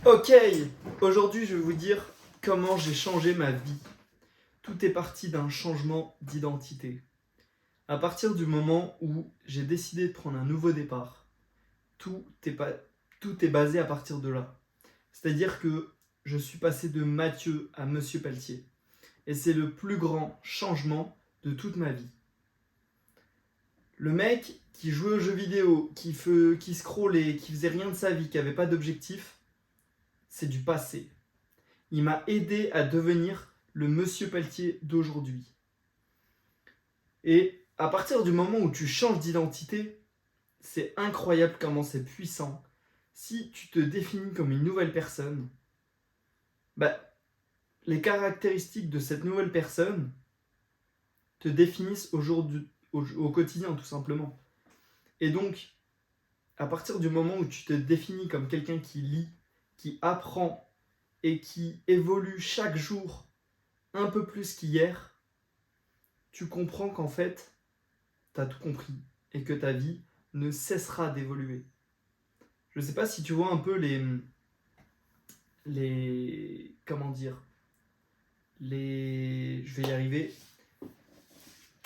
Ok, aujourd'hui je vais vous dire comment j'ai changé ma vie. Tout est parti d'un changement d'identité. À partir du moment où j'ai décidé de prendre un nouveau départ, tout est, pas, tout est basé à partir de là. C'est-à-dire que je suis passé de Mathieu à Monsieur Pelletier. Et c'est le plus grand changement de toute ma vie. Le mec qui jouait aux jeux vidéo, qui scrollait, qui faisait rien de sa vie, qui avait pas d'objectif, c'est du passé. Il m'a aidé à devenir le Monsieur Pelletier d'aujourd'hui. Et à partir du moment où tu changes d'identité, c'est incroyable comment c'est puissant. Si tu te définis comme une nouvelle personne, bah, les caractéristiques de cette nouvelle personne te définissent au quotidien, tout simplement. Et donc, à partir du moment où tu te définis comme quelqu'un qui lit, qui apprend et qui évolue chaque jour un peu plus qu'hier, tu comprends qu'en fait, tu as tout compris et que ta vie ne cessera d'évoluer. Je ne sais pas si tu vois un peu comment dire, je vais y arriver,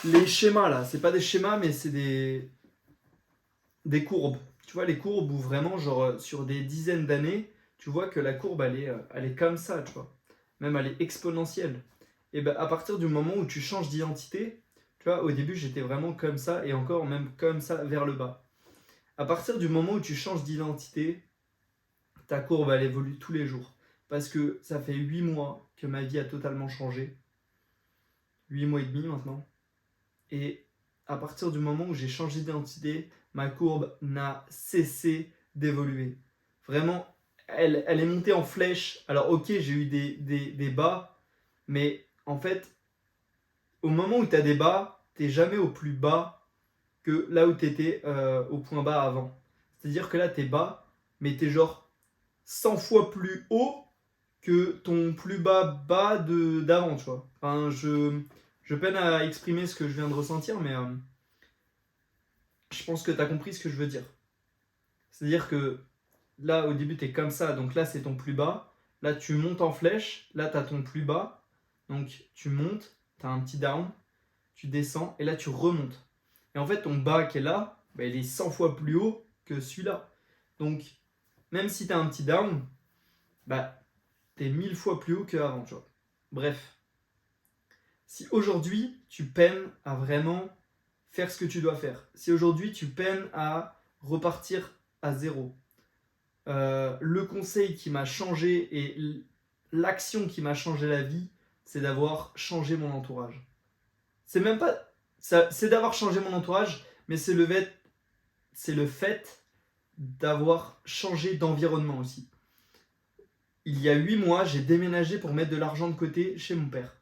les schémas là, c'est pas des schémas mais c'est des courbes. Tu vois les courbes où vraiment genre sur des dizaines d'années, tu vois que la courbe elle est comme ça, tu vois. Même elle est exponentielle. Et ben à partir du moment où tu changes d'identité, tu vois, au début j'étais vraiment comme ça et encore même comme ça vers le bas. À partir du moment où tu changes d'identité, ta courbe elle évolue tous les jours. Parce que ça fait 8 mois que ma vie a totalement changé. 8 mois et demi maintenant. Et à partir du moment où j'ai changé d'identité, ma courbe n'a cessé d'évoluer. Vraiment, elle est montée en flèche. Alors ok, j'ai eu des bas, mais en fait, au moment où tu as des bas, tu jamais au plus bas que là où tu étais au point bas avant. C'est-à-dire que là, tu es bas, mais tu es genre 100 fois plus haut que ton plus bas d'avant, tu vois. Enfin, je peine à exprimer ce que je viens de ressentir, mais je pense que tu as compris ce que je veux dire. C'est-à-dire que là, au début, tu es comme ça, donc là, c'est ton plus bas. Là, tu montes en flèche, là, tu as ton plus bas. Donc, tu montes, tu as un petit down, tu descends, et là, tu remontes. Et en fait, ton bas qui est là, bah, il est 100 fois plus haut que celui-là. Donc, même si tu as un petit down, bah, tu es 1000 fois plus haut qu'avant, tu vois. Bref, si aujourd'hui, tu peines à vraiment faire ce que tu dois faire, si aujourd'hui, tu peines à repartir à zéro, le conseil qui m'a changé et l'action qui m'a changé la vie, c'est d'avoir changé mon entourage. C'est même pas. C'est d'avoir changé mon entourage, mais c'est le fait d'avoir changé d'environnement aussi. Il y a 8 mois, j'ai déménagé pour mettre de l'argent de côté chez mon père.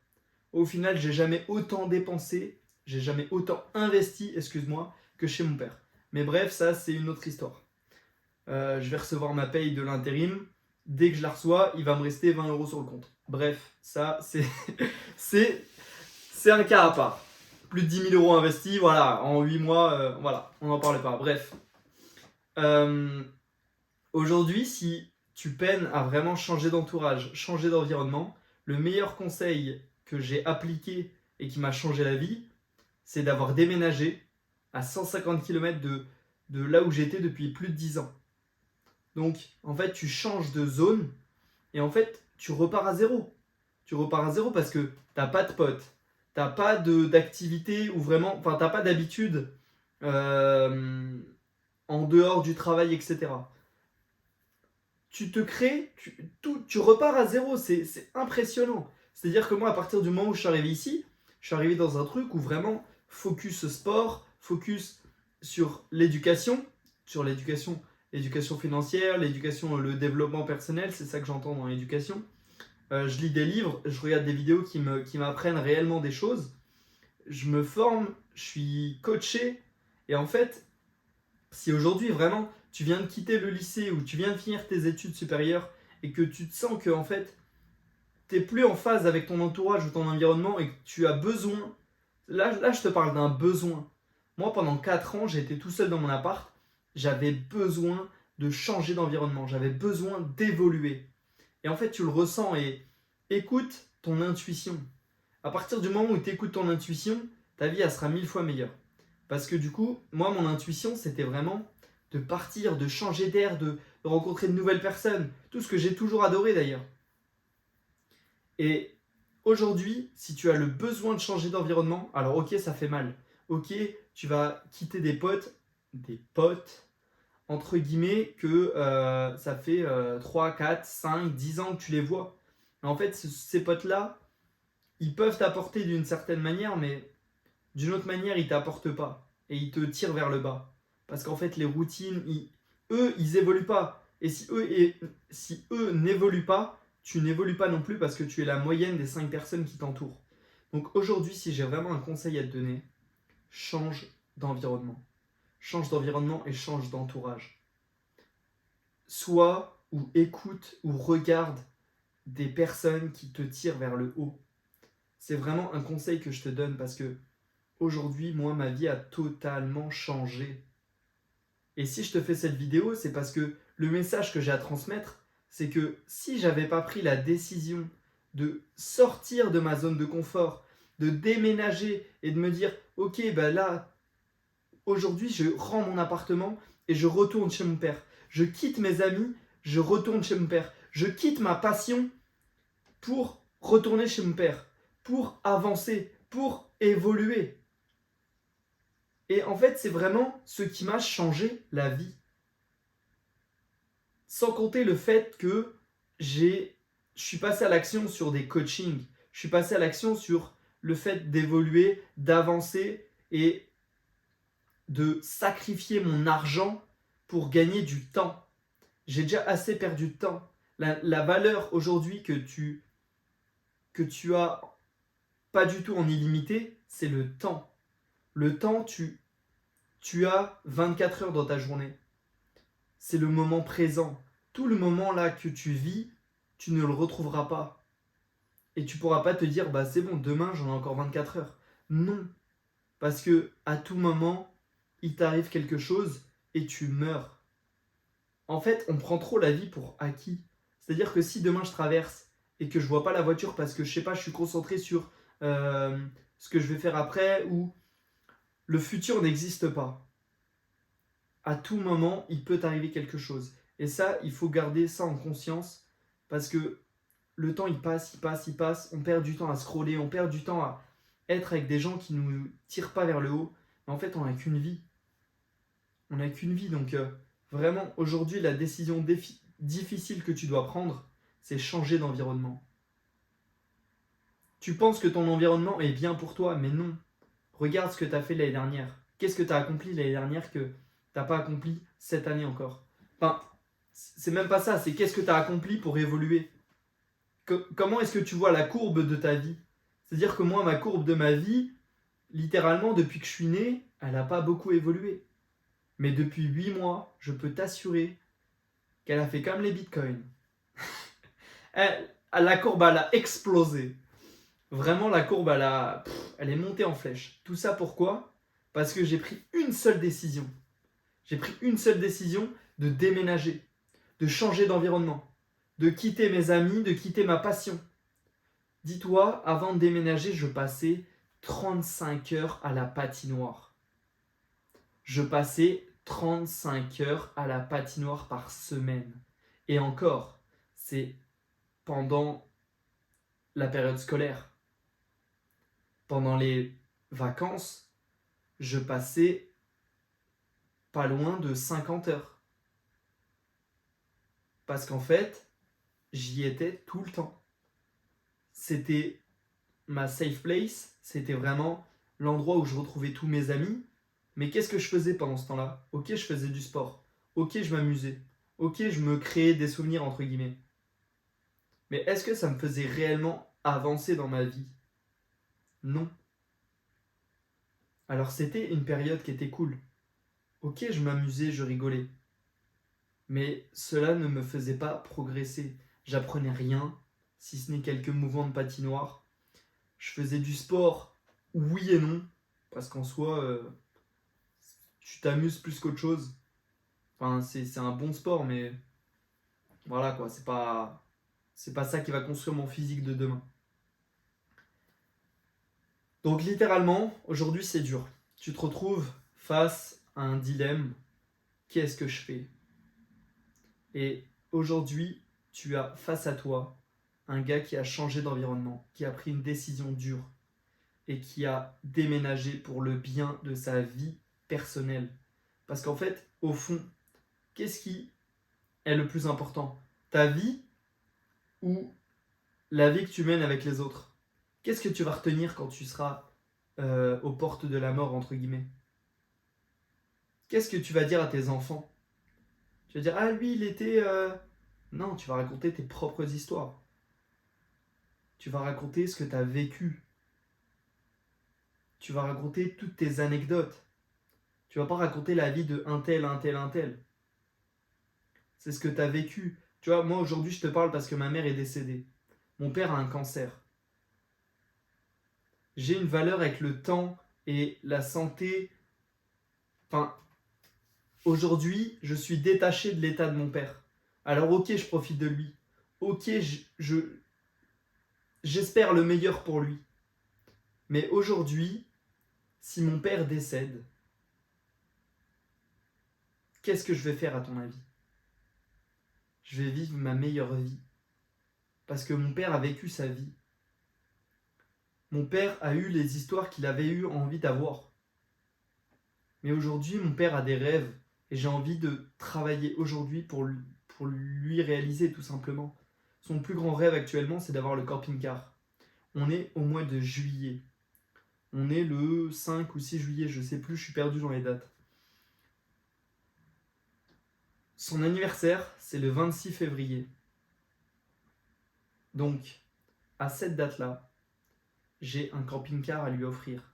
Au final, j'ai jamais autant dépensé, j'ai jamais autant investi, excuse-moi, que chez mon père. Mais bref, ça, c'est une autre histoire. Je vais recevoir ma paye de l'intérim. Dès que je la reçois, il va me rester 20 euros sur le compte. Bref, ça, c'est un cas à part. Plus de 10 000 euros investis, voilà, en 8 mois, voilà, on n'en parle pas. Bref. Euh, Aujourd'hui, si tu peines à vraiment changer d'entourage, changer d'environnement, le meilleur conseil que j'ai appliqué et qui m'a changé la vie, c'est d'avoir déménagé à 150 km de là où j'étais depuis plus de 10 ans. Donc, en fait, tu changes de zone et en fait, tu repars à zéro. Tu repars à zéro parce que t'as pas de potes, t'as pas d'activité ou vraiment, enfin, t'as pas d'habitude euh, en dehors du travail, etc. Tu te crées, tu repars à zéro, c'est impressionnant. C'est-à-dire que moi, à partir du moment où je suis arrivé ici, je suis arrivé dans un truc où vraiment focus sport, focus sur l'éducation financière, l'éducation, le développement personnel, c'est ça que j'entends dans l'éducation. Je lis des livres, je regarde des vidéos qui m'apprennent réellement des choses, je me forme, je suis coaché, et en fait, si aujourd'hui vraiment tu viens de quitter le lycée ou tu viens de finir tes études supérieures et que tu te sens que en fait t'es plus en phase avec ton entourage ou ton environnement et que tu as besoin, là je te parle d'un besoin. Moi pendant 4 ans j'étais tout seul dans mon appart, j'avais besoin de changer d'environnement. J'avais besoin d'évoluer. Et en fait, tu le ressens et écoute ton intuition. À partir du moment où tu écoutes ton intuition, ta vie, elle sera 1000 fois meilleure. Parce que du coup, moi, mon intuition, c'était vraiment de partir, de changer d'air, de rencontrer de nouvelles personnes. Tout ce que j'ai toujours adoré d'ailleurs. Et aujourd'hui, si tu as le besoin de changer d'environnement, alors ok, ça fait mal. Ok, tu vas quitter des potes, entre guillemets, que ça fait 3, 4, 5, 10 ans que tu les vois. Mais en fait, ces potes-là, ils peuvent t'apporter d'une certaine manière, mais d'une autre manière, ils ne t'apportent pas. Et ils te tirent vers le bas. Parce qu'en fait, les routines, eux, ils n'évoluent pas. Et si eux n'évoluent pas, tu n'évolues pas non plus parce que tu es la moyenne des 5 personnes qui t'entourent. Donc aujourd'hui, si j'ai vraiment un conseil à te donner, change d'environnement. Change d'environnement et change d'entourage. Sois ou écoute ou regarde des personnes qui te tirent vers le haut. C'est vraiment un conseil que je te donne parce que aujourd'hui, moi, ma vie a totalement changé. Et si je te fais cette vidéo, c'est parce que le message que j'ai à transmettre, c'est que si j'avais pas pris la décision de sortir de ma zone de confort, de déménager et de me dire, ok, bah là, aujourd'hui, je rends mon appartement et je retourne chez mon père. Je quitte mes amis, je retourne chez mon père. Je quitte ma passion pour retourner chez mon père, pour avancer, pour évoluer. Et en fait, c'est vraiment ce qui m'a changé la vie. Sans compter le fait que je suis passé à l'action sur des coachings. Je suis passé à l'action sur le fait d'évoluer, d'avancer et de sacrifier mon argent pour gagner du temps. J'ai déjà assez perdu de temps. La valeur aujourd'hui que tu as pas du tout en illimité, c'est le temps. Le temps, tu as 24 heures dans ta journée. C'est le moment présent. Tout le moment là que tu vis, tu ne le retrouveras pas. Et tu pourras pas te dire, bah c'est bon, demain j'en ai encore 24 heures. Non. Parce que à tout moment, il t'arrive quelque chose et tu meurs. En fait, on prend trop la vie pour acquis. C'est-à-dire que si demain je traverse et que je vois pas la voiture parce que je sais pas, je suis concentré sur ce que je vais faire après ou le futur n'existe pas. À tout moment, il peut arriver quelque chose. Et ça, il faut garder ça en conscience parce que le temps, il passe, il passe, il passe. On perd du temps à scroller, on perd du temps à être avec des gens qui ne nous tirent pas vers le haut. Mais en fait, on n'a qu'une vie. On n'a qu'une vie. Donc, vraiment, aujourd'hui, la décision difficile que tu dois prendre, c'est changer d'environnement. Tu penses que ton environnement est bien pour toi, mais non. Regarde ce que tu as fait l'année dernière. Qu'est-ce que tu as accompli l'année dernière que tu n'as pas accompli cette année encore? Enfin, c'est même pas ça, c'est qu'est-ce que tu as accompli pour évoluer? Comment est-ce que tu vois la courbe de ta vie? C'est-à-dire que moi, ma courbe de ma vie, littéralement, depuis que je suis né, elle n'a pas beaucoup évolué. Mais depuis 8 mois, je peux t'assurer qu'elle a fait comme les bitcoins. La courbe, elle a explosé. Vraiment, la courbe, elle est montée en flèche. Tout ça pourquoi? Parce que j'ai pris une seule décision. J'ai pris une seule décision de déménager, de changer d'environnement, de quitter mes amis, de quitter ma passion. Dis-toi, avant de déménager, je passais 35 heures à la patinoire. Je passais 35 heures à la patinoire par semaine. Et encore, c'est pendant la période scolaire. Pendant les vacances, je passais pas loin de 50 heures. Parce qu'en fait, j'y étais tout le temps. C'était ma safe place, c'était vraiment l'endroit où je retrouvais tous mes amis. Mais qu'est-ce que je faisais pendant ce temps-là? Ok, je faisais du sport. Ok, je m'amusais. Ok, je me créais des souvenirs entre guillemets. Mais est-ce que ça me faisait réellement avancer dans ma vie? Non. Alors c'était une période qui était cool. Ok, je m'amusais, je rigolais. Mais cela ne me faisait pas progresser. J'apprenais rien, si ce n'est quelques mouvements de patinoire. Je faisais du sport, oui et non, parce qu'en soi, tu t'amuses plus qu'autre chose. Enfin, c'est un bon sport, mais voilà quoi, c'est pas ça qui va construire mon physique de demain. Donc littéralement, aujourd'hui c'est dur. Tu te retrouves face à un dilemme. Qu'est-ce que je fais? Et aujourd'hui, tu as face à toi un gars qui a changé d'environnement, qui a pris une décision dure et qui a déménagé pour le bien de sa vie personnelle. Parce qu'en fait, au fond, qu'est-ce qui est le plus important? Ta vie ou la vie que tu mènes avec les autres? Qu'est-ce que tu vas retenir quand tu seras aux portes de la mort, entre guillemets? Qu'est-ce que tu vas dire à tes enfants? Tu vas dire, ah lui, il était... Non, tu vas raconter tes propres histoires. Tu vas raconter ce que tu as vécu. Tu vas raconter toutes tes anecdotes. Tu vas pas raconter la vie de un tel, un tel, un tel. C'est ce que tu as vécu. Tu vois, moi aujourd'hui, je te parle parce que ma mère est décédée. Mon père a un cancer. J'ai une valeur avec le temps et la santé. Enfin, aujourd'hui, je suis détaché de l'état de mon père. Alors ok, je profite de lui. Ok, j'espère le meilleur pour lui. Mais aujourd'hui, si mon père décède, qu'est-ce que je vais faire à ton avis? Je vais vivre ma meilleure vie. Parce que mon père a vécu sa vie. Mon père a eu les histoires qu'il avait eu envie d'avoir. Mais aujourd'hui, mon père a des rêves. Et j'ai envie de travailler aujourd'hui pour lui réaliser tout simplement. Son plus grand rêve actuellement, c'est d'avoir le camping-car. On est au mois de juillet. On est le 5 ou 6 juillet, je sais plus, je suis perdu dans les dates. Son anniversaire, c'est le 26 février. Donc, à cette date-là, j'ai un camping-car à lui offrir.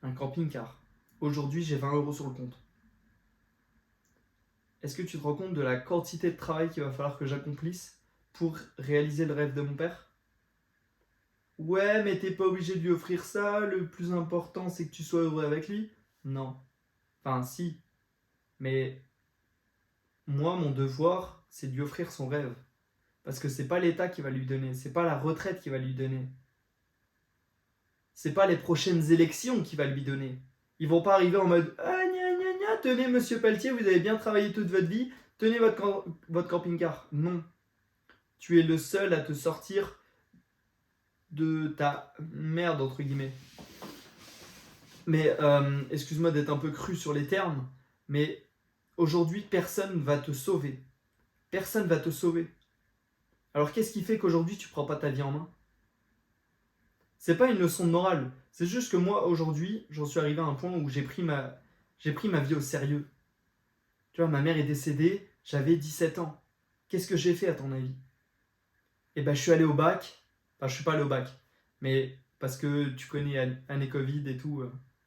Un camping-car. Aujourd'hui, j'ai 20 € sur le compte. Est-ce que tu te rends compte de la quantité de travail qu'il va falloir que j'accomplisse pour réaliser le rêve de mon père? Ouais, mais t'es pas obligé de lui offrir ça, le plus important c'est que tu sois heureux avec lui. Non. Enfin, si. Mais moi, mon devoir, c'est de lui offrir son rêve. Parce que c'est pas l'État qui va lui donner, c'est pas la retraite qui va lui donner. C'est pas les prochaines élections qui va lui donner. Ils vont pas arriver en mode ah gna gna gna, tenez monsieur Pelletier, vous avez bien travaillé toute votre vie, tenez votre camping-car. Non. Tu es le seul à te sortir de ta merde entre guillemets. Mais excuse-moi d'être un peu cru sur les termes, mais aujourd'hui personne va te sauver. Personne va te sauver. Alors qu'est-ce qui fait qu'aujourd'hui tu prends pas ta vie en main? C'est pas une leçon de morale. C'est juste que moi, aujourd'hui, j'en suis arrivé à un point où j'ai pris ma vie au sérieux. Tu vois, ma mère est décédée, j'avais 17 ans. Qu'est-ce que j'ai fait à ton avis? Eh ben, je suis allé au bac. Enfin, je suis pas allé au bac. Mais parce que tu connais année Covid et tout.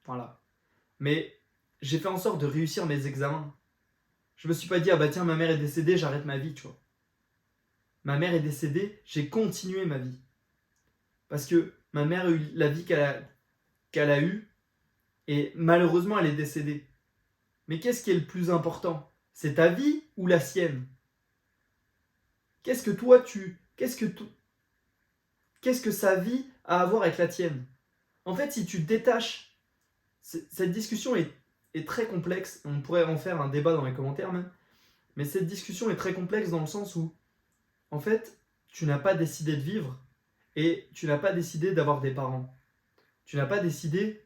Voilà. Mais j'ai fait en sorte de réussir mes examens. Je me suis pas dit, ah bah tiens, ma mère est décédée, j'arrête ma vie, tu vois. Ma mère est décédée, j'ai continué ma vie. Parce que ma mère a eu la vie qu'elle a eue, et malheureusement, elle est décédée. Mais qu'est-ce qui est le plus important? C'est ta vie ou la sienne? Qu'est-ce que toi tu... Qu'est-ce que sa vie a à voir avec la tienne? En fait, si tu te détaches, cette discussion est très complexe. On pourrait en faire un débat dans les commentaires même. Mais cette discussion est très complexe dans le sens où, en fait, tu n'as pas décidé de vivre et tu n'as pas décidé d'avoir des parents. Tu n'as pas décidé,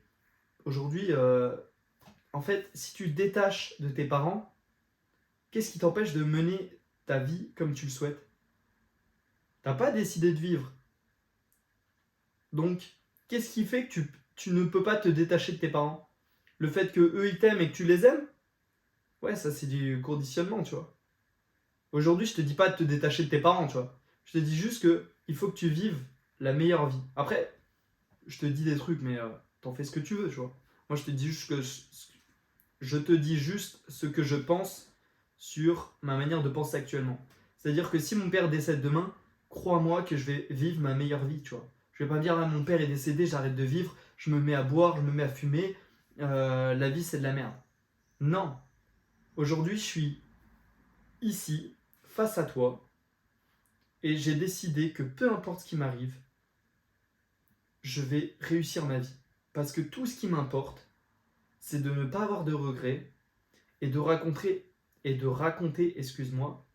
aujourd'hui, en fait, si tu te détaches de tes parents, qu'est-ce qui t'empêche de mener ta vie comme tu le souhaites? T'as pas décidé de vivre. Donc, qu'est-ce qui fait que tu ne peux pas te détacher de tes parents? Le fait que eux ils t'aiment et que tu les aimes? Ouais, ça c'est du conditionnement, tu vois. Aujourd'hui, je te dis pas de te détacher de tes parents, tu vois. Je te dis juste que il faut que tu vives la meilleure vie. Après, je te dis des trucs, mais t'en fais ce que tu veux, tu vois. Moi, je te dis juste ce que je pense sur ma manière de penser actuellement. C'est-à-dire que si mon père décède demain, crois-moi que je vais vivre ma meilleure vie, tu vois. Je vais pas dire, ah, mon père est décédé, j'arrête de vivre, je me mets à boire, je me mets à fumer, la vie c'est de la merde. Non. Aujourd'hui, je suis ici, face à toi, et j'ai décidé que peu importe ce qui m'arrive, je vais réussir ma vie. Parce que tout ce qui m'importe, c'est de ne pas avoir de regrets et de raconter, excuse-moi,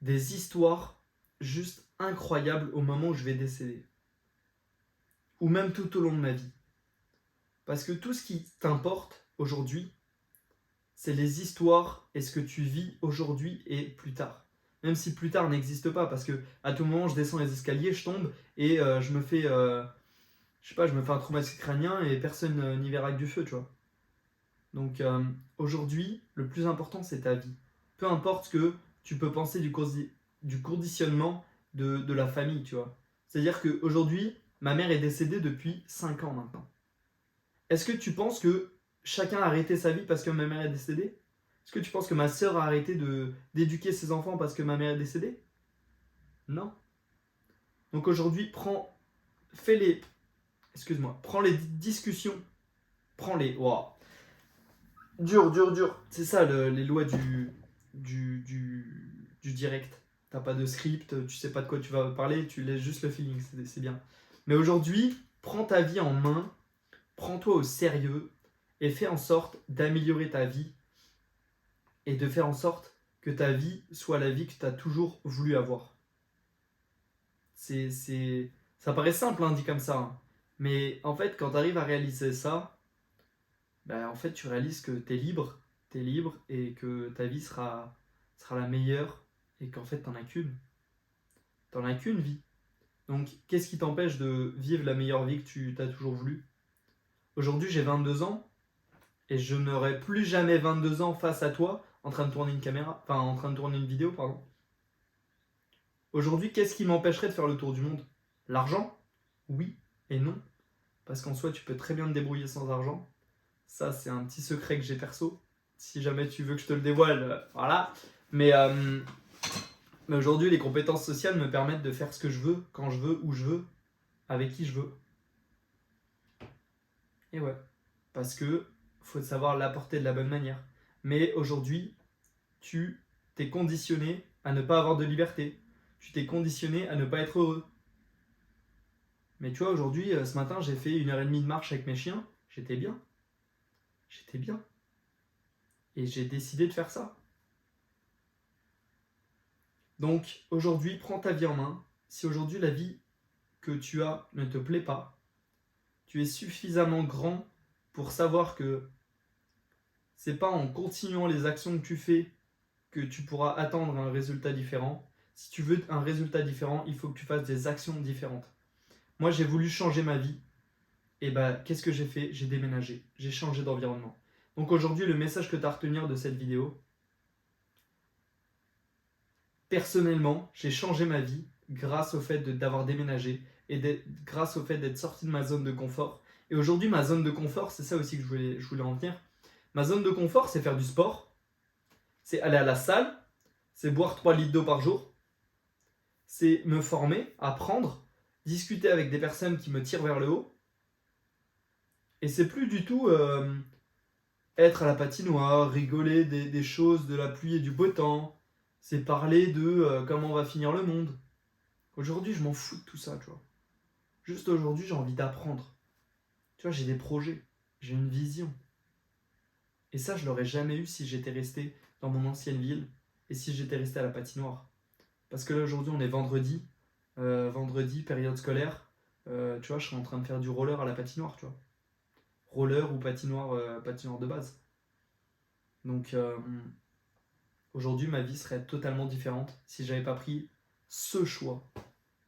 des histoires juste incroyables au moment où je vais décéder. Ou même tout au long de ma vie. Parce que tout ce qui t'importe aujourd'hui, c'est les histoires et ce que tu vis aujourd'hui et plus tard. Même si plus tard n'existe pas, parce que à tout moment je descends les escaliers, je tombe et je me fais un traumatisme crânien et personne n'y verra que du feu, tu vois. Donc aujourd'hui, le plus important c'est ta vie. Peu importe ce que tu peux penser du conditionnement de la famille, tu vois. C'est-à-dire qu'aujourd'hui, ma mère est décédée depuis 5 ans maintenant. Est-ce que tu penses que chacun a arrêté sa vie parce que ma mère est décédée? Est-ce que tu penses que ma sœur a arrêté d'éduquer ses enfants parce que ma mère est décédée? Non. Donc aujourd'hui, prends les discussions, prends-les. Wow. Dur. C'est ça les lois du direct. T'as pas de script, tu sais pas de quoi tu vas parler, tu laisses juste le feeling, c'est bien. Mais aujourd'hui, prends ta vie en main, prends-toi au sérieux et fais en sorte d'améliorer ta vie et de faire en sorte que ta vie soit la vie que tu as toujours voulu avoir. Ça paraît simple, hein, dit comme ça. Hein. Mais en fait, quand tu arrives à réaliser ça, ben, en fait, tu réalises que tu es libre et que ta vie sera la meilleure et qu'en fait, t'en as qu'une. T'en as qu'une vie. Donc, qu'est-ce qui t'empêche de vivre la meilleure vie que tu t'as toujours voulu? Aujourd'hui, j'ai 22 ans et je n'aurai plus jamais 22 ans face à toi en train de tourner en train de tourner une vidéo, pardon. Aujourd'hui, qu'est-ce qui m'empêcherait de faire le tour du monde? L'argent? Oui et non. Parce qu'en soi, tu peux très bien te débrouiller sans argent. Ça, c'est un petit secret que j'ai perso. Si jamais tu veux que je te le dévoile, voilà. Mais aujourd'hui, les compétences sociales me permettent de faire ce que je veux, quand je veux, où je veux, avec qui je veux. Et ouais. Parce que faut savoir l'apporter de la bonne manière. Mais aujourd'hui, tu t'es conditionné à ne pas avoir de liberté. Tu t'es conditionné à ne pas être heureux. Mais tu vois, aujourd'hui, ce matin, j'ai fait 1h30 de marche avec mes chiens. J'étais bien. J'étais bien. Et j'ai décidé de faire ça. Donc, aujourd'hui, prends ta vie en main. Si aujourd'hui, la vie que tu as ne te plaît pas, tu es suffisamment grand pour savoir que c'est pas en continuant les actions que tu fais que tu pourras attendre un résultat différent. Si tu veux un résultat différent, il faut que tu fasses des actions différentes. Moi, j'ai voulu changer ma vie. Et bah, qu'est-ce que j'ai fait? J'ai déménagé. J'ai changé d'environnement. Donc aujourd'hui, le message que tu as à retenir de cette vidéo, personnellement, j'ai changé ma vie grâce au fait d'avoir déménagé et grâce au fait d'être sorti de ma zone de confort. Et aujourd'hui, ma zone de confort, c'est ça aussi que je voulais en venir. Ma zone de confort, c'est faire du sport, c'est aller à la salle, c'est boire 3 litres d'eau par jour, c'est me former, apprendre, discuter avec des personnes qui me tirent vers le haut. Et c'est plus du tout être à la patinoire, rigoler des choses, de la pluie et du beau temps. C'est parler de comment on va finir le monde. Aujourd'hui, je m'en fous de tout ça, tu vois. Juste aujourd'hui, j'ai envie d'apprendre. Tu vois, j'ai des projets, j'ai une vision. Et ça, je l'aurais jamais eu si j'étais resté dans mon ancienne ville et si j'étais resté à la patinoire. Parce que là, aujourd'hui, on est vendredi, période scolaire. Tu vois, je serais en train de faire du roller à la patinoire, tu vois. Roller ou patinoire de base. Donc, aujourd'hui, ma vie serait totalement différente si j'avais pas pris ce choix,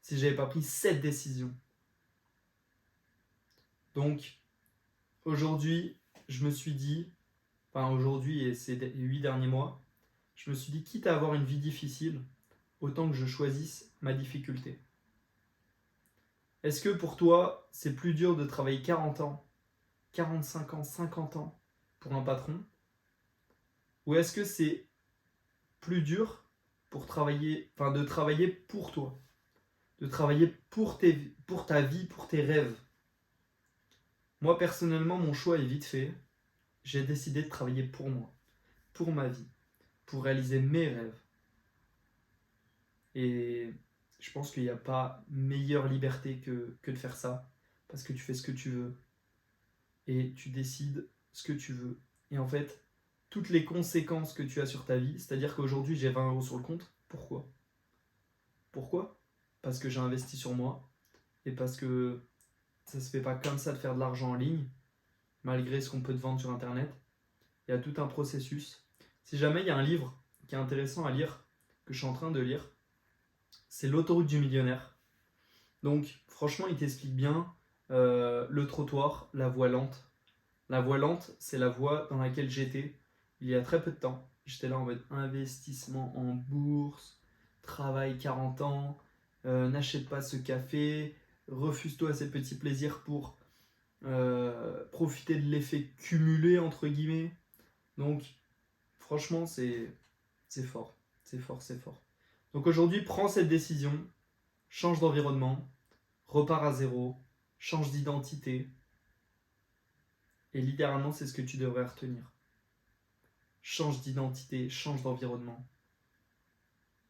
si j'avais pas pris cette décision. Donc, aujourd'hui, je me suis dit, aujourd'hui et ces 8 derniers mois, je me suis dit, quitte à avoir une vie difficile, autant que je choisisse ma difficulté. Est-ce que pour toi, c'est plus dur de travailler 40 ans, 45 ans, 50 ans pour un patron? Ou est-ce que c'est plus dur de travailler pour toi, de travailler pour ta vie, pour tes rêves? Moi, personnellement, mon choix est vite fait. J'ai décidé de travailler pour moi. pour ma vie, pour réaliser mes rêves. Et je pense qu'il n'y a pas meilleure liberté que de faire ça, parce que tu fais ce que tu veux et tu décides ce que tu veux. Et en fait, toutes les conséquences que tu as sur ta vie, c'est-à-dire qu'aujourd'hui j'ai 20 € sur le compte, pourquoi? Pourquoi? Parce que j'ai investi sur moi et parce que ça se fait pas comme ça de faire de l'argent en ligne, malgré ce qu'on peut te vendre sur internet. Il y a tout un processus. Si jamais il y a un livre qui est intéressant à lire, que je suis en train de lire, c'est L'autoroute du millionnaire. Donc franchement il t'explique bien le trottoir, la voie lente. La voie lente, c'est la voie dans laquelle j'étais il y a très peu de temps. J'étais là en mode investissement en bourse, travail 40 ans, n'achète pas ce café, refuse-toi ces petits plaisirs pour profiter de l'effet cumulé, entre guillemets. Donc, franchement, c'est fort. C'est fort, c'est fort. Donc aujourd'hui, prends cette décision, change d'environnement, repars à zéro, change d'identité. Et littéralement, c'est ce que tu devrais retenir. Change d'identité, change d'environnement.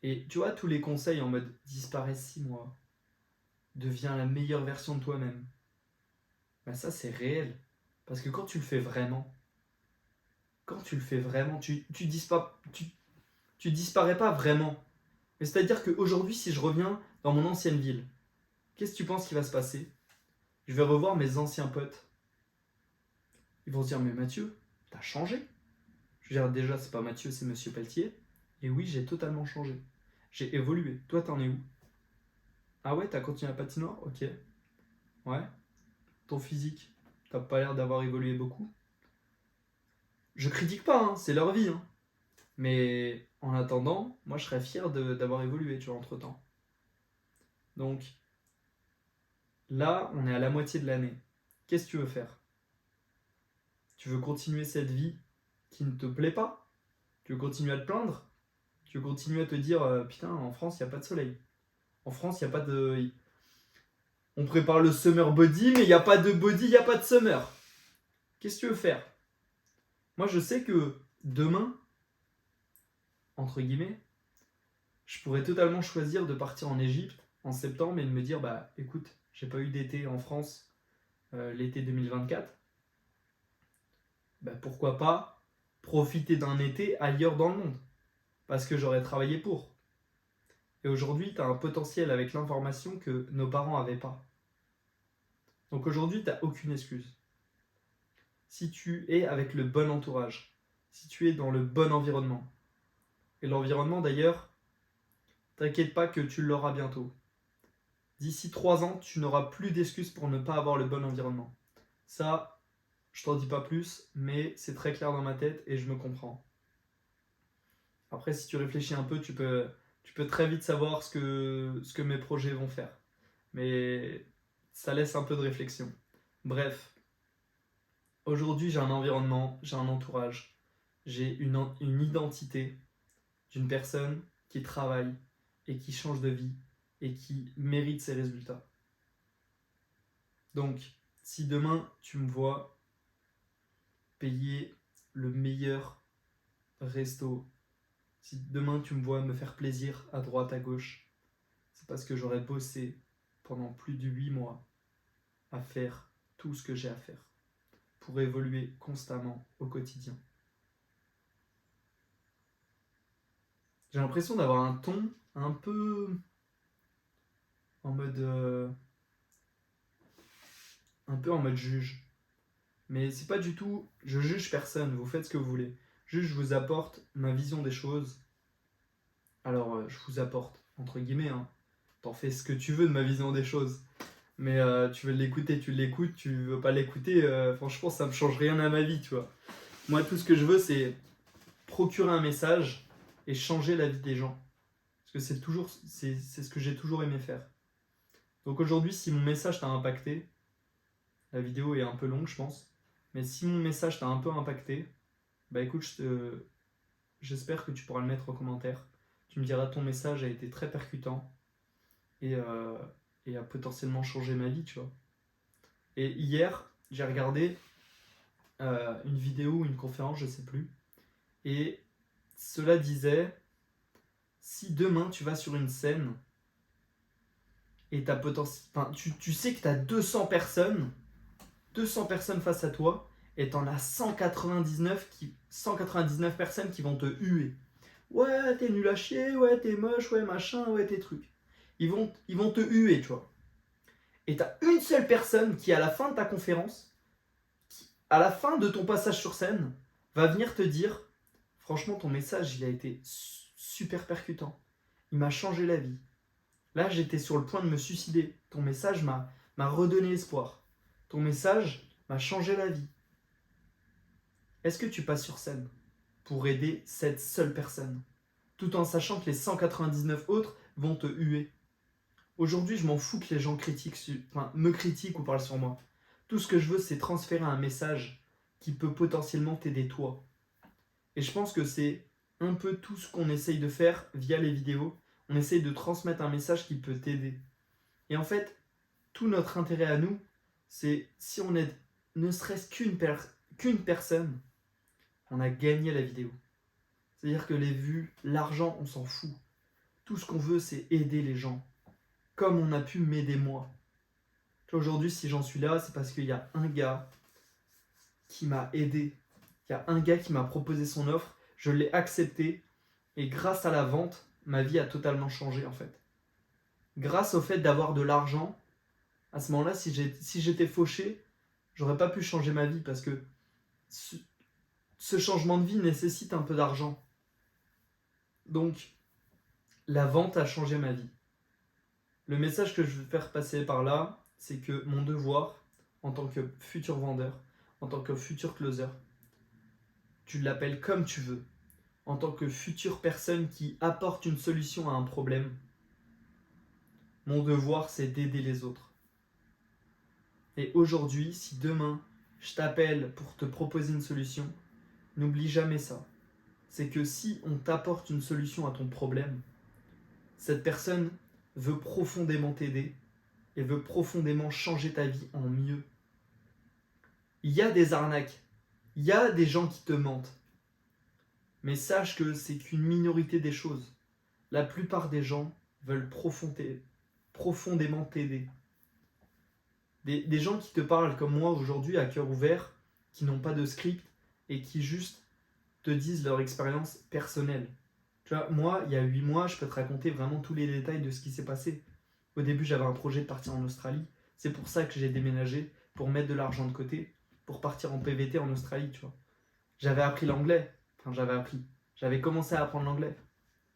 Et tu vois, tous les conseils en mode disparaît 6 mois, deviens la meilleure version de toi-même. Ben ça, c'est réel. Parce que quand tu le fais vraiment, tu disparais pas vraiment. Mais c'est-à-dire qu'aujourd'hui, si je reviens dans mon ancienne ville, qu'est-ce que tu penses qui va se passer? Je vais revoir mes anciens potes. Ils vont se dire, mais Mathieu, t'as changé. Je veux dire, déjà, c'est pas Mathieu, c'est Monsieur Pelletier. Et oui, j'ai totalement changé. J'ai évolué. Toi, t'en es où? Ah ouais, t'as continué à patinoire? Ok. Ouais. Ton physique, t'as pas l'air d'avoir évolué beaucoup. Je critique pas, hein, c'est leur vie. Hein. Mais en attendant, moi, je serais fier d'avoir évolué, tu vois, entre-temps. Donc, là, on est à la moitié de l'année. Qu'est-ce que tu veux faire? Tu veux continuer cette vie qui ne te plaît pas? Tu veux continuer à te plaindre? Tu veux continuer à te dire putain, en France, il n'y a pas de soleil. En France, il n'y a pas de. On prépare le summer body, mais il n'y a pas de body, il n'y a pas de summer. Qu'est-ce que tu veux faire? Moi, je sais que demain, entre guillemets, je pourrais totalement choisir de partir en Égypte en septembre et de me dire bah écoute, j'ai pas eu d'été en France l'été 2024. Bah, pourquoi pas profiter d'un été ailleurs dans le monde? Parce que j'aurais travaillé pour. Et aujourd'hui, tu as un potentiel avec l'information que nos parents n'avaient pas. Donc aujourd'hui, tu n'as aucune excuse. Si tu es avec le bon entourage, si tu es dans le bon environnement, et l'environnement d'ailleurs, t'inquiète pas que tu l'auras bientôt. D'ici 3 ans, tu n'auras plus d'excuses pour ne pas avoir le bon environnement. Ça, je t'en dis pas plus, mais c'est très clair dans ma tête et je me comprends. Après, si tu réfléchis un peu, tu peux très vite savoir ce que mes projets vont faire. Mais ça laisse un peu de réflexion. Bref, aujourd'hui j'ai un environnement, j'ai un entourage, j'ai une identité d'une personne qui travaille et qui change de vie et qui mérite ses résultats. Donc, si demain tu me vois payer le meilleur resto, si demain tu me vois me faire plaisir à droite, à gauche, c'est parce que j'aurais bossé pendant plus de 8 mois à faire tout ce que j'ai à faire pour évoluer constamment au quotidien. J'ai l'impression d'avoir un ton un peu en mode un peu en mode juge. Mais c'est pas du tout, je juge personne, vous faites ce que vous voulez. Juste, je vous apporte ma vision des choses. Alors, je vous apporte, entre guillemets, hein. T'en fais ce que tu veux de ma vision des choses. Mais tu veux l'écouter, tu l'écoutes, tu veux pas l'écouter, franchement, ça me change rien à ma vie, tu vois. Moi, tout ce que je veux, c'est procurer un message et changer la vie des gens. Parce que c'est ce que j'ai toujours aimé faire. Donc aujourd'hui, si mon message t'a impacté, la vidéo est un peu longue, je pense, mais si mon message t'a un peu impacté, bah écoute, j'espère que tu pourras le mettre en commentaire. Tu me diras ton message a été très percutant et, a potentiellement changé ma vie, tu vois. Et hier, j'ai regardé une vidéo ou une conférence, je sais plus, Et cela disait, si demain tu vas sur une scène et tu sais que tu as 200 personnes face à toi et tu en as 199 personnes qui vont te huer. Ouais, t'es nul à chier, ouais, t'es moche, ouais, machin, ouais, tes trucs. Ils vont te huer, tu vois. Et t'as une seule personne qui, à la fin de ta conférence, à la fin de ton passage sur scène, va venir te dire, franchement, ton message, il a été super percutant. Il m'a changé la vie. Là, j'étais sur le point de me suicider. Ton message m'a redonné espoir. Ton message m'a changé la vie. Est-ce que tu passes sur scène pour aider cette seule personne, tout en sachant que les 199 autres vont te huer? Aujourd'hui, je m'en fous que les gens me critiquent ou parlent sur moi. Tout ce que je veux, c'est transférer un message qui peut potentiellement t'aider toi. Et je pense que c'est un peu tout ce qu'on essaye de faire via les vidéos. On essaye de transmettre un message qui peut t'aider. Et en fait, tout notre intérêt à nous, c'est si on aide ne serait-ce qu'une personne, on a gagné la vidéo. C'est-à-dire que les vues, l'argent, on s'en fout. Tout ce qu'on veut, c'est aider les gens. Comme on a pu m'aider moi. Aujourd'hui, si j'en suis là, c'est parce qu'il y a un gars qui m'a aidé. Il y a un gars qui m'a proposé son offre, je l'ai accepté, et grâce à la vente, ma vie a totalement changé en fait. Grâce au fait d'avoir de l'argent, à ce moment-là, si j'étais fauché, j'aurais pas pu changer ma vie parce que ce changement de vie nécessite un peu d'argent. Donc, la vente a changé ma vie. Le message que je veux faire passer par là, c'est que mon devoir, en tant que futur vendeur, en tant que futur closer, tu l'appelles comme tu veux, en tant que future personne qui apporte une solution à un problème, mon devoir, c'est d'aider les autres. Et aujourd'hui, si demain, je t'appelle pour te proposer une solution, n'oublie jamais ça. C'est que si on t'apporte une solution à ton problème, cette personne veut profondément t'aider et veut profondément changer ta vie en mieux. Il y a des arnaques, il y a des gens qui te mentent. Mais sache que c'est qu'une minorité des choses. La plupart des gens veulent profondément t'aider. Des gens qui te parlent comme moi aujourd'hui à cœur ouvert, qui n'ont pas de script et qui juste te disent leur expérience personnelle. Tu vois, moi, il y a 8 mois, je peux te raconter vraiment tous les détails de ce qui s'est passé. Au début, j'avais un projet de partir en Australie. C'est pour ça que j'ai déménagé, pour mettre de l'argent de côté, pour partir en PVT en Australie, tu vois. J'avais appris l'anglais. J'avais commencé à apprendre l'anglais.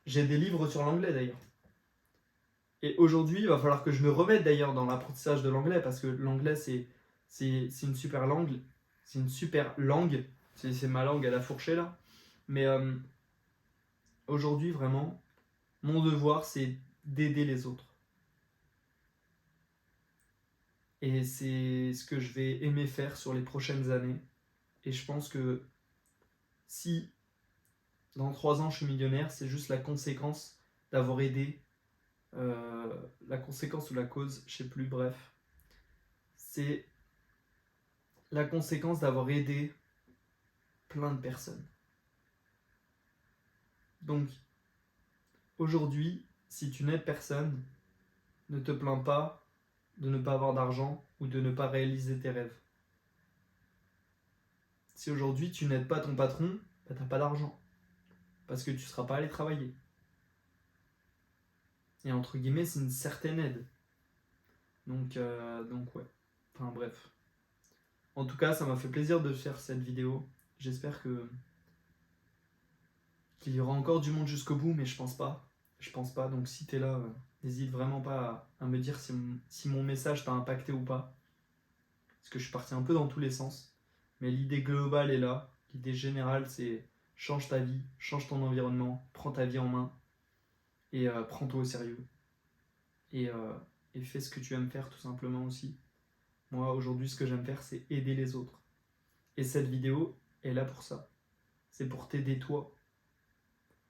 J'ai des livres sur l'anglais d'ailleurs. Et aujourd'hui, il va falloir que je me remette d'ailleurs dans l'apprentissage de l'anglais parce que l'anglais, c'est une super langue. C'est une super langue. C'est ma langue à la fourchée là. Mais aujourd'hui, vraiment, mon devoir, c'est d'aider les autres. Et c'est ce que je vais aimer faire sur les prochaines années. Et je pense que si dans 3 ans je suis millionnaire, c'est juste la conséquence d'avoir aidé, la conséquence ou la cause, je sais plus, bref. C'est la conséquence d'avoir aidé plein de personnes. Donc, aujourd'hui, si tu n'aides personne, ne te plains pas de ne pas avoir d'argent ou de ne pas réaliser tes rêves. Si aujourd'hui tu n'aides pas ton patron, bah t'as pas d'argent. Parce que tu ne seras pas allé travailler. Et entre guillemets, c'est une certaine aide. Donc ouais. Enfin bref. En tout cas, ça m'a fait plaisir de faire cette vidéo. J'espère qu'il y aura encore du monde jusqu'au bout, mais je pense pas. Je pense pas. Donc si t'es là, n'hésite vraiment pas à me dire si mon message t'a impacté ou pas. Parce que je suis parti un peu dans tous les sens. Mais l'idée globale est là. L'idée générale, c'est change ta vie, change ton environnement, prends ta vie en main et prends-toi au sérieux. Et fais ce que tu aimes faire tout simplement aussi. Moi, aujourd'hui, ce que j'aime faire, c'est aider les autres. Et cette vidéo est là pour ça. C'est pour t'aider toi.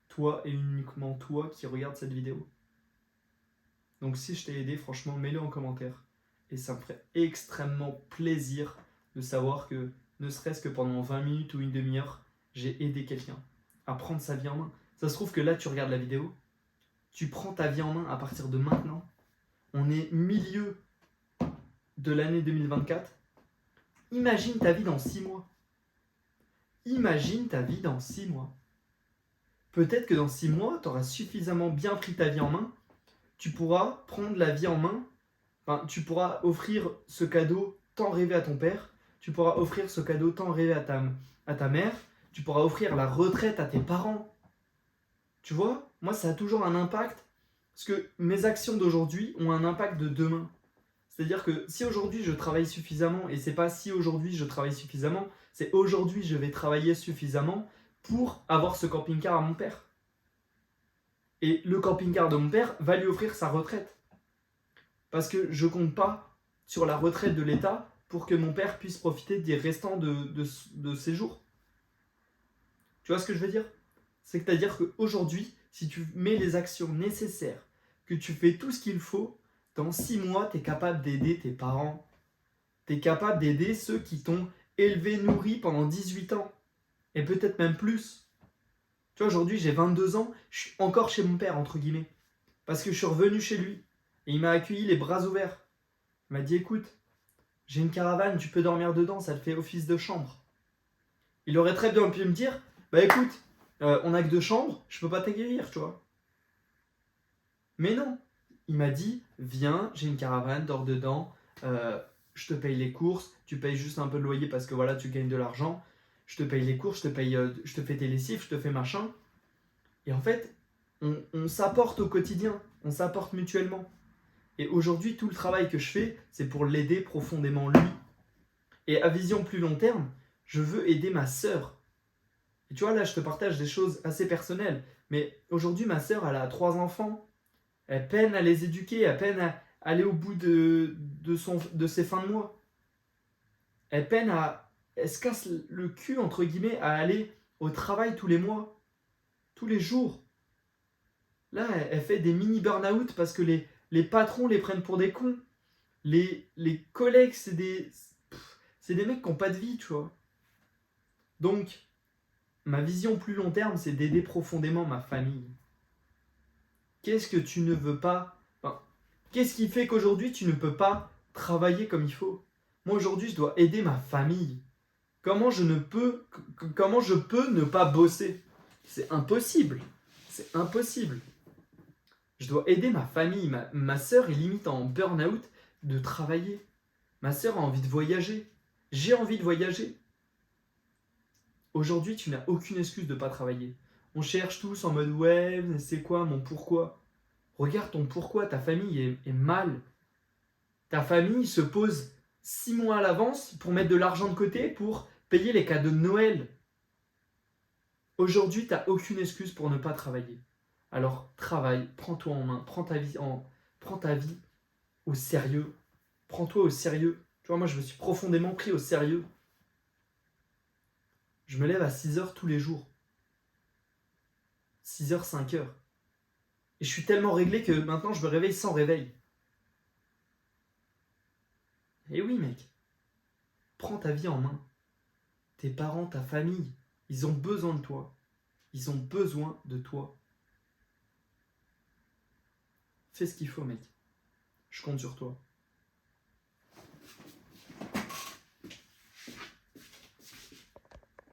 Toi et uniquement toi qui regardes cette vidéo. Donc si je t'ai aidé, franchement, mets-le en commentaire. Et ça me ferait extrêmement plaisir de savoir que, ne serait-ce que pendant 20 minutes ou une demi-heure, j'ai aidé quelqu'un. à prendre sa vie en main. Ça se trouve que là, tu regardes la vidéo, tu prends ta vie en main à partir de maintenant. On est milieu de l'année 2024. Imagine ta vie dans 6 mois. Imagine ta vie dans 6 mois. Peut-être que dans 6 mois, tu auras suffisamment bien pris ta vie en main. Tu pourras prendre la vie en main. Enfin, tu pourras offrir ce cadeau tant rêvé à ton père. Tu pourras offrir ce cadeau tant rêvé à ta mère. Tu pourras offrir la retraite à tes parents. Tu vois, moi, ça a toujours un impact. Parce que mes actions d'aujourd'hui ont un impact de demain. C'est-à-dire que si aujourd'hui je travaille suffisamment, et c'est pas si aujourd'hui je travaille suffisamment, c'est aujourd'hui je vais travailler suffisamment pour avoir ce camping-car à mon père. Et le camping-car de mon père va lui offrir sa retraite. Parce que je compte pas sur la retraite de l'État pour que mon père puisse profiter des restants de ses jours. Tu vois ce que je veux dire? C'est-à-dire qu'aujourd'hui, si tu mets les actions nécessaires, que tu fais tout ce qu'il faut, dans 6 mois, tu es capable d'aider tes parents. Tu es capable d'aider ceux qui t'ont élevé, nourri pendant 18 ans. Et peut-être même plus. Tu vois, aujourd'hui, j'ai 22 ans, je suis encore chez mon père, entre guillemets. Parce que je suis revenu chez lui. Et il m'a accueilli les bras ouverts. Il m'a dit, écoute, j'ai une caravane, tu peux dormir dedans, ça te fait office de chambre. Il aurait très bien pu me dire, bah écoute, on n'a que 2 chambres, je peux pas t'accueillir, tu vois. Mais non, il m'a dit, viens, j'ai une caravane, dors dedans, je te paye les courses, tu payes juste un peu de loyer parce que voilà, tu gagnes de l'argent, je te paye les courses, je te fais tes lessives, je te fais machin. Et en fait, on s'apporte au quotidien, on s'apporte mutuellement. Et aujourd'hui, tout le travail que je fais, c'est pour l'aider profondément lui. Et à vision plus long terme, je veux aider ma sœur. Et tu vois, là, je te partage des choses assez personnelles. Mais aujourd'hui, ma sœur, elle a 3 enfants. Elle peine à les éduquer, elle peine à aller au bout de ses fins de mois. Elle se casse le cul, entre guillemets, à aller au travail tous les mois, tous les jours. Là, elle fait des mini burn-out parce que les patrons les prennent pour des cons. Les collègues, c'est des mecs qui n'ont pas de vie, tu vois. Donc, ma vision plus long terme, c'est d'aider profondément ma famille. Qu'est-ce que tu ne veux pas... Enfin, qu'est-ce qui fait qu'aujourd'hui, tu ne peux pas travailler comme il faut? Moi, aujourd'hui, je dois aider ma famille. Comment je peux ne pas bosser? C'est impossible. C'est impossible. Je dois aider ma famille. Ma sœur est limite en burn-out de travailler. Ma sœur a envie de voyager. J'ai envie de voyager. Aujourd'hui, tu n'as aucune excuse de ne pas travailler. On cherche tous en mode ouais, mais c'est quoi mon pourquoi? Regarde ton pourquoi, ta famille est mal. Ta famille se pose 6 mois à l'avance pour mettre de l'argent de côté pour payer les cadeaux de Noël. Aujourd'hui, tu n'as aucune excuse pour ne pas travailler. Alors travaille, prends-toi en main, prends ta vie au sérieux. Prends-toi au sérieux. Tu vois, moi je me suis profondément pris au sérieux. Je me lève à 6h tous les jours. 6h, 5h. Et je suis tellement réglé que maintenant je me réveille sans réveil. Et oui mec, prends ta vie en main. Tes parents, ta famille, ils ont besoin de toi. Ils ont besoin de toi. Fais ce qu'il faut mec. Je compte sur toi.